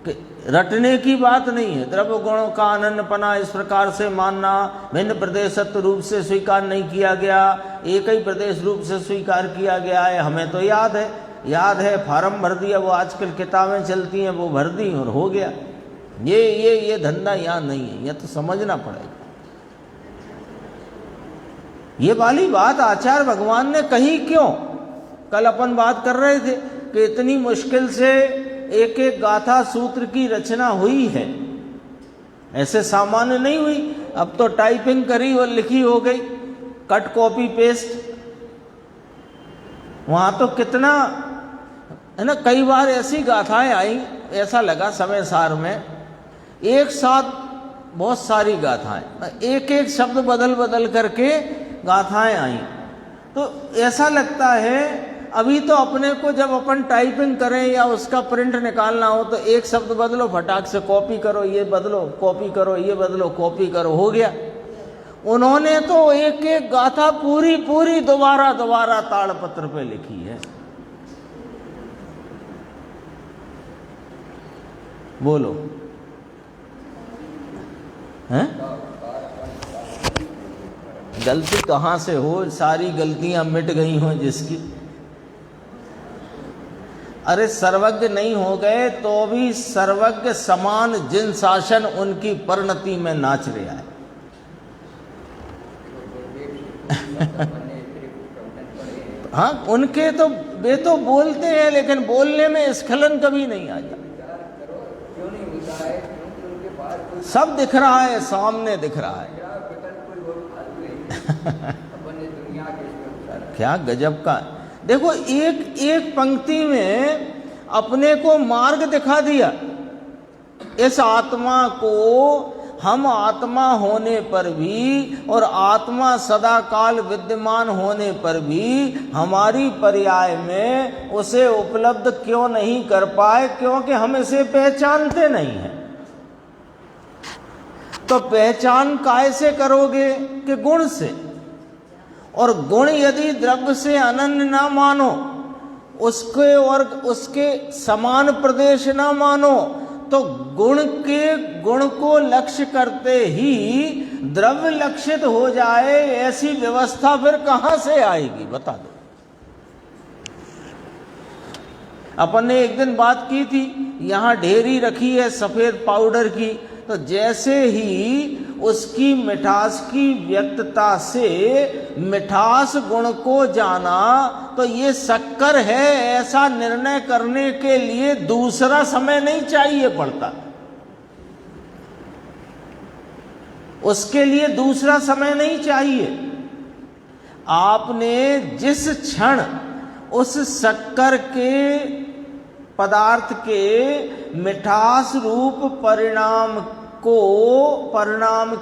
कि रटने की बात नहीं है। द्रव्य गुणों का अनन्यपना इस प्रकार से मानना, भिन्न प्रदेशत्व रूप से स्वीकार नहीं किया गया, एक ही प्रदेश रूप से स्वीकार किया गया है। हमें तो याद है, फार्म भर दिया, वो आजकल किताबें चलती हैं वो भर दी और हो गया। ये धंधा यहाँ नहीं है, यह तो समझना पड़ेगा। ये वाली बात आचार्य भगवान ने कही क्यों? कल अपन बात कर रहे थे कि इतनी मुश्किल से एक एक गाथा सूत्र की रचना हुई है, ऐसे सामान्य नहीं हुई। अब तो टाइपिंग करी और लिखी हो गई, कट कॉपी पेस्ट। वहां तो कितना है ना, कई बार ऐसी गाथाएं आई, ऐसा लगा समय सार में एक साथ बहुत सारी गाथाएं, एक एक शब्द बदल बदल करके गाथाएं आई। तो ऐसा लगता है अभी तो अपने को जब अपन टाइपिंग करें या उसका प्रिंट निकालना हो तो एक शब्द बदलो, फटाक से कॉपी करो, ये बदलो, कॉपी करो, ये बदलो, कॉपी करो, हो गया। उन्होंने तो एक एक गाथा पूरी पूरी दोबारा दोबारा ताड़पत्र पे लिखी है। बोलो हैं? गलती कहाँ से हो, सारी गलतियां मिट गई हों जिसकी। अरे सर्वज्ञ नहीं हो गए तो भी सर्वज्ञ समान जिन शासन उनकी परिणति में नाच रहा है। हाँ, उनके तो वे तो बोलते हैं लेकिन बोलने में स्खलन कभी नहीं आ जाता। सब दिख रहा है, सामने दिख रहा है। क्या गजब का, देखो एक एक पंक्ति में अपने को मार्ग दिखा दिया। इस आत्मा को हम आत्मा होने पर भी और आत्मा सदा काल विद्यमान होने पर भी हमारी पर्याय में उसे उपलब्ध क्यों नहीं कर पाए? क्योंकि हम इसे पहचानते नहीं हैं। तो पहचान कैसे करोगे? कि गुण से। और गुण यदि द्रव्य से अनन्य ना मानो, उसके और उसके समान प्रदेश ना मानो, तो गुण को लक्ष्य करते ही द्रव्य लक्षित हो जाए, ऐसी व्यवस्था फिर कहां से आएगी? बता दो। अपन ने एक दिन बात की थी, यहां ढेरी रखी है सफेद पाउडर की, तो जैसे ही उसकी मिठास की व्यक्तता से मिठास गुण को जाना, तो ये शक्कर है ऐसा निर्णय करने के लिए दूसरा समय नहीं चाहिए पड़ता। उसके लिए दूसरा समय नहीं चाहिए। आपने जिस क्षण उस शक्कर के पदार्थ के मिठास रूप परिणाम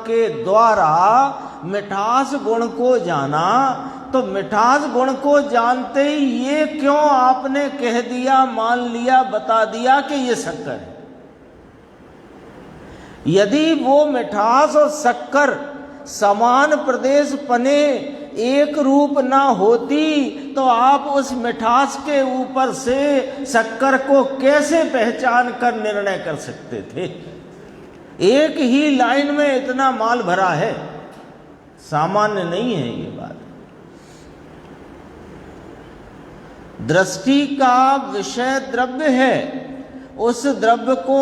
के द्वारा मिठास गुण को जाना, तो मिठास गुण को जानते ही ये क्यों आपने कह दिया, मान लिया, बता दिया कि ये शक्कर है? यदि वो मिठास और शक्कर समान प्रदेश पने एक रूप ना होती तो आप उस मिठास के ऊपर से शक्कर को कैसे पहचान कर निर्णय कर सकते थे? एक ही लाइन में इतना माल भरा है, सामान्य नहीं है ये बात। दृष्टि का विषय द्रव्य है उस द्रव्य को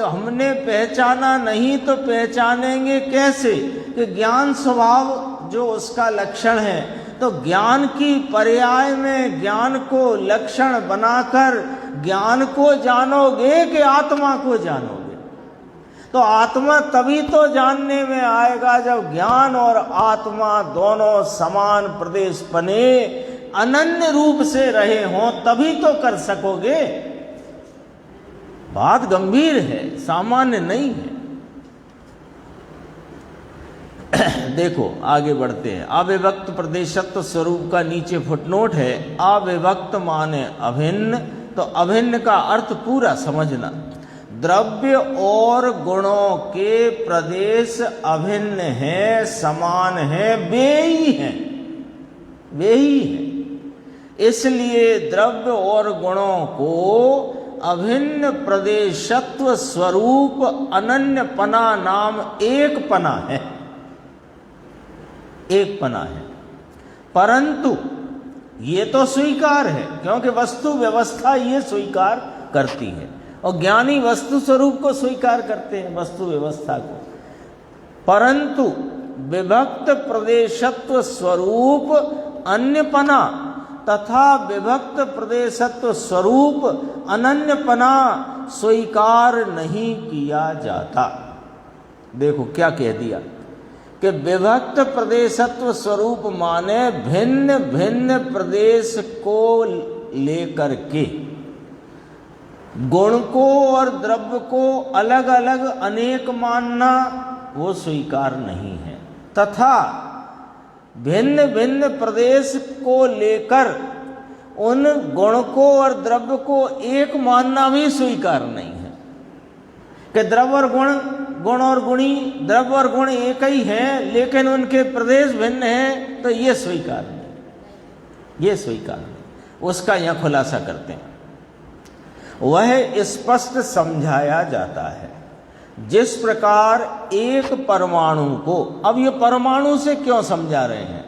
हमने पहचाना नहीं तो पहचानेंगे कैसे? कि ज्ञान स्वभाव जो उसका लक्षण है, तो ज्ञान की पर्याय में ज्ञान को लक्षण बनाकर ज्ञान को जानोगे कि आत्मा को जानोगे? तो आत्मा तभी तो जानने में आएगा जब ज्ञान और आत्मा दोनों समान प्रदेश बने अनन्य रूप से रहे हों, तभी तो कर सकोगे। बात गंभीर है, सामान्य नहीं है। देखो आगे बढ़ते हैं। अविभक्त प्रदेशत्व स्वरूप का नीचे फुटनोट है। अविभक्त माने अभिन्न, तो अभिन्न का अर्थ पूरा समझना। द्रव्य और गुणों के प्रदेश अभिन्न हैं, समान हैं, वे ही हैं, वे ही हैं। इसलिए द्रव्य और गुणों को अभिन्न प्रदेशत्व स्वरूप अनन्यपना नाम एक पना है, एक पना है। परंतु ये तो स्वीकार है, क्योंकि वस्तु व्यवस्था ये स्वीकार करती है, और ज्ञानी वस्तु स्वरूप को स्वीकार करते हैं, वस्तु व्यवस्था को। परंतु विभक्त प्रदेशत्व स्वरूप अन्यपना तथा विभक्त प्रदेशत्व स्वरूप अनन्यपना स्वीकार नहीं किया जाता। देखो क्या कह दिया कि विभक्त प्रदेशत्व स्वरूप माने भिन्न भिन्न प्रदेश को लेकर के गुण को और द्रव्य को अलग अलग अनेक मानना वो स्वीकार नहीं है, तथा भिन्न भिन्न प्रदेश को लेकर उन गुण को और द्रव्य को एक मानना भी स्वीकार नहीं है। कि द्रव्य और गुण, गुण और गुणी, द्रव्य और गुण एक ही हैं, लेकिन उनके प्रदेश भिन्न हैं, तो ये स्वीकार नहीं, ये स्वीकार नहीं। उसका यह खुलासा करते हैं। वह स्पष्ट समझाया जाता है जिस प्रकार एक परमाणु को, अब ये परमाणु से क्यों समझा रहे हैं,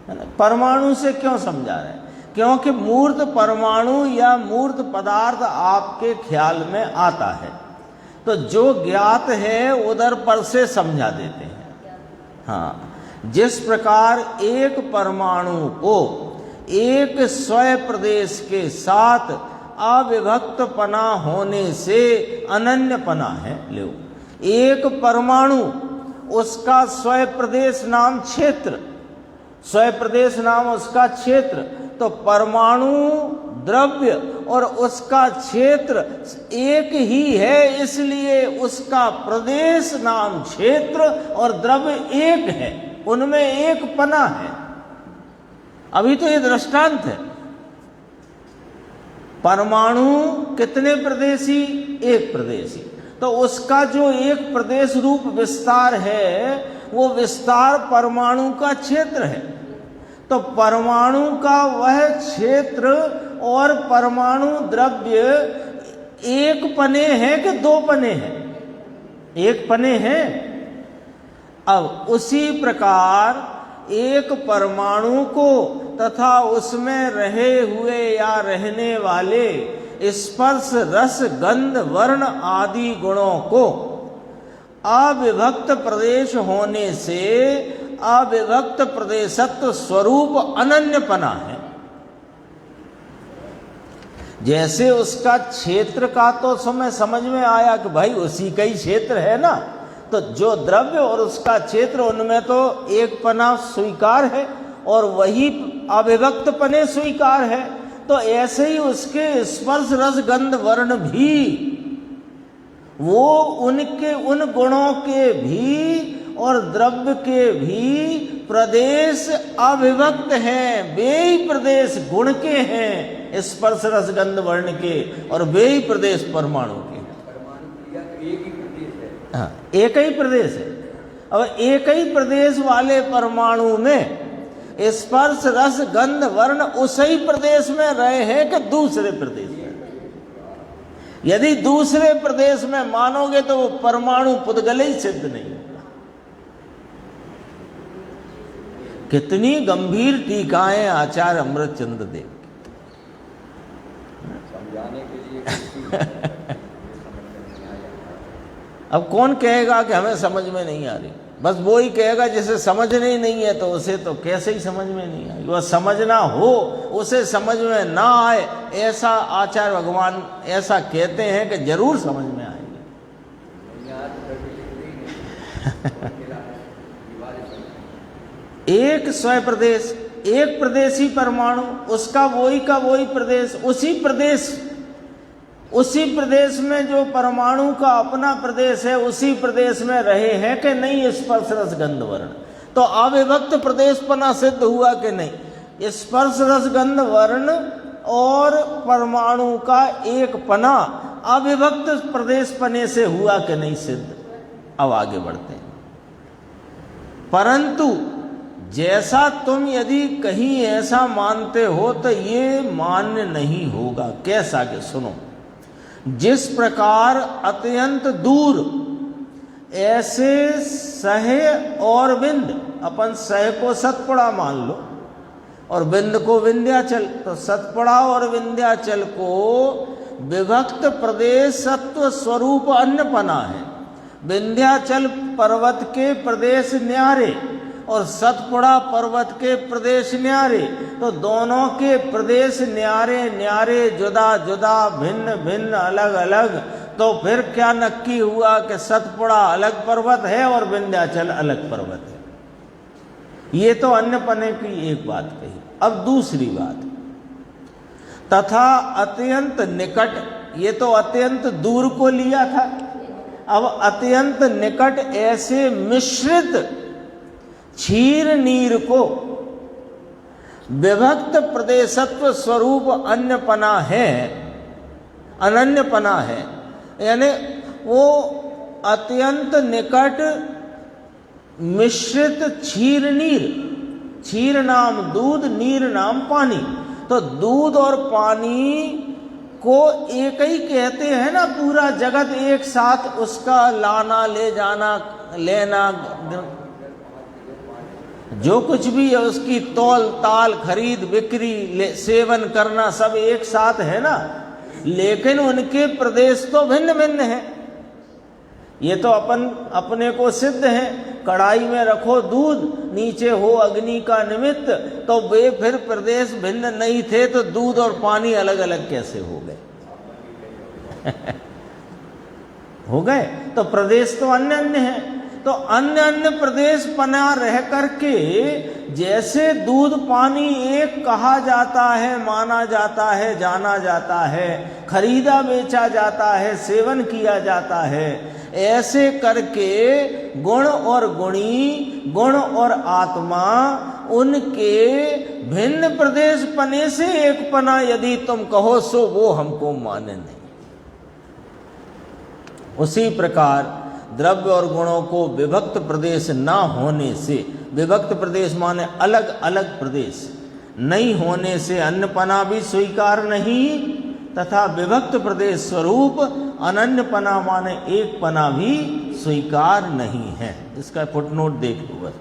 है ना? परमाणु से क्यों समझा रहे हैं? क्योंकि मूर्त परमाणु या मूर्त पदार्थ आपके ख्याल में आता है, तो जो ज्ञात है उधर पर से समझा देते हैं। हाँ, जिस प्रकार एक परमाणु को एक स्वयं प्रदेश के साथ अविभक्त पना होने से अनन्य पना है। लो, एक परमाणु, उसका स्वयं प्रदेश नाम क्षेत्र, स्वयं प्रदेश नाम उसका क्षेत्र, तो परमाणु द्रव्य और उसका क्षेत्र एक ही है, इसलिए उसका प्रदेश नाम क्षेत्र और द्रव्य एक है, उनमें एक पना है। अभी तो ये दृष्टांत है। परमाणु कितने प्रदेशी? एक प्रदेशी। तो उसका जो एक प्रदेश रूप विस्तार है, वो विस्तार परमाणु का क्षेत्र है। तो परमाणु का वह क्षेत्र और परमाणु द्रव्य एक पने हैं कि दो पने हैं? एक पने हैं। अब उसी प्रकार एक परमाणु को तथा उसमें रहे हुए या रहने वाले स्पर्श रस गंध वर्ण आदि गुणों को अविभक्त प्रदेश होने से अविभक्त प्रदेशत्व स्वरूप अनन्यपना है। जैसे उसका क्षेत्र का तो समय समझ में आया कि भाई उसी का ही क्षेत्र है ना, तो जो द्रव्य और उसका क्षेत्र उनमें तो एक पना स्वीकार है और वही अविभक्त पने स्वीकार है। तो ऐसे ही उसके स्पर्श रस गंध वर्ण भी, वो उनके उन गुणों के भी और द्रव्य के भी प्रदेश अविभक्त हैं, वे ही प्रदेश गुण के हैं, स्पर्श रस गंध वर्ण के, और वे ही प्रदेश परमाणु के। हाँ, एक ही प्रदेश है। अब एक ही प्रदेश वाले परमाणु में स्पर्श रस गंध वर्ण उसी प्रदेश में रहे हैं कि दूसरे प्रदेश में? यदि दूसरे प्रदेश में मानोगे तो वो परमाणु पुद्गल ही सिद्ध नहीं होगा। कितनी गंभीर टीकाएं आचार्य अमृतचंद्र देव समझाने के लिए अब कौन कहेगा कि हमें समझ में नहीं आ रही? बस वो ही कहेगा जिसे समझना ही नहीं है, तो उसे तो कैसे ही समझ में नहीं आएगी। वह समझना हो, उसे समझ में ना आए, ऐसा आचार्य भगवान ऐसा कहते हैं कि जरूर समझ में आएगी। एक स्वयं प्रदेश, एक प्रदेशी परमाणु, उसका वही का वही प्रदेश, उसी प्रदेश में जो परमाणु का अपना प्रदेश है, उसी प्रदेश में रहे हैं कि नहीं स्पर्श रस गंध वर्ण। तो अविभक्त प्रदेशपना सिद्ध हुआ कि नहीं? स्पर्श रस गंध वर्ण और परमाणु का एक पना अविभक्त प्रदेशपने से हुआ कि नहीं सिद्ध? अब आगे बढ़ते हैं। परंतु जैसा तुम यदि कहीं ऐसा मानते हो तो ये मान्य नहीं होगा। कैसा? कि सुनो, जिस प्रकार अत्यंत दूर ऐसे सह और बिंद, अपन सह को सतपड़ा मान लो और बिंद को विंध्याचल, तो सतपड़ा और विंध्याचल को विभक्त प्रदेश सत्व स्वरूप अन्नपना है। विंध्याचल पर्वत के प्रदेश न्यारे और सतपुड़ा पर्वत के प्रदेश न्यारे, तो दोनों के प्रदेश न्यारे न्यारे, जुदा जुदा, भिन्न भिन्न, अलग अलग। तो फिर क्या नक्की हुआ कि सतपुड़ा अलग पर्वत है और विंध्याचल अलग पर्वत है। ये तो अन्नपने की एक बात कही। अब दूसरी बात, तथा अत्यंत निकट, ये तो अत्यंत दूर को लिया था। अब अत्यंत निकट ऐसे मिश्रित क्षीर नीर को विभक्त प्रदेशत्व स्वरूप अन्यपना है, अनन्यपना है। यानी वो अत्यंत निकट मिश्रित क्षीर नीर, क्षीर नाम दूध, नीर नाम पानी, तो दूध और पानी को एक ही कहते हैं ना। पूरा जगत एक साथ उसका लाना, ले जाना, लेना, जो कुछ भी है उसकी तौल ताल, खरीद बिक्री, सेवन करना सब एक साथ है ना। लेकिन उनके प्रदेश तो भिन्न भिन्न है। ये तो अपन अपने को सिद्ध है। कढ़ाई में रखो दूध, नीचे हो अग्नि का निमित्त, तो वे फिर प्रदेश भिन्न नहीं थे, तो दूध और पानी अलग अलग कैसे हो गए? हो गए। तो प्रदेश तो अन्य अन्य है। तो अन्य अन्य प्रदेश पना रह करके जैसे दूध पानी एक कहा जाता है, माना जाता है, जाना जाता है, खरीदा बेचा जाता है, सेवन किया जाता है, ऐसे करके गुण और गुणी, गुण और आत्मा, उनके भिन्न प्रदेश पने से एक पना यदि तुम कहो सो वो हमको माने नहीं। उसी प्रकार द्रव्य और गुणों को विभक्त प्रदेश ना होने से, विभक्त प्रदेश माने अलग अलग प्रदेश नहीं होने से अन्यपना भी स्वीकार नहीं, तथा विभक्त प्रदेश स्वरूप अनन्यपना माने एक पना भी स्वीकार नहीं है। इसका फुटनोट देख लो बस।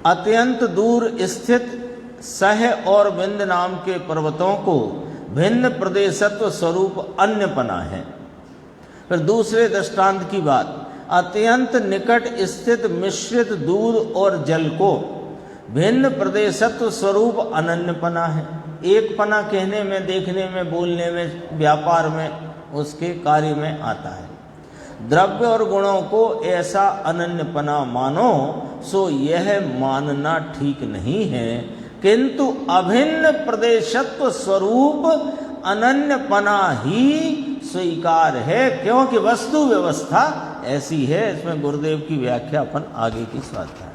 अत्यंत दूर स्थित सह और बिंद नाम के पर्वतों को भिन्न प्रदेशत्व स्वरूप अन्यपना है। फिर दूसरे दृष्टांत की बात, अत्यंत निकट स्थित मिश्रित दूध और जल को भिन्न प्रदेशत्व स्वरूप अनन्यपना है। एक पना कहने में, देखने में, बोलने में, व्यापार में, उसके कार्य में आता है। द्रव्य और गुणों को ऐसा अनन्यपना मानो सो यह मानना ठीक नहीं है, किंतु अभिन्न प्रदेशत्व स्वरूप अनन्यपना ही स्वीकार है, क्योंकि वस्तु व्यवस्था ऐसी है। इसमें गुरुदेव की व्याख्या अपन आगे की स्वाध्याय